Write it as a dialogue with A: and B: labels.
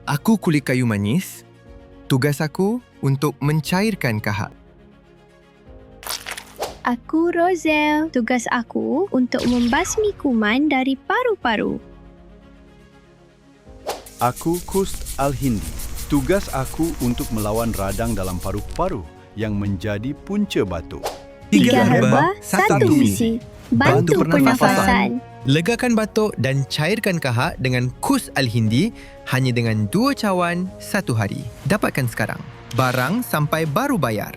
A: Aku kulit kayu manis. Tugas aku untuk mencairkan kahak.
B: Aku Rosel. Tugas aku untuk membasmi kuman dari paru-paru.
C: Aku Kust Al-Hindi. Tugas aku untuk melawan radang dalam paru-paru yang menjadi punca batuk.
B: 3 herba, 1 misi. Bantu pernafasan.
A: Legakan batuk dan cairkan kahak dengan Kust Al-Hindi hanya dengan 2 cawan 1 hari. Dapatkan sekarang. Barang sampai baru bayar.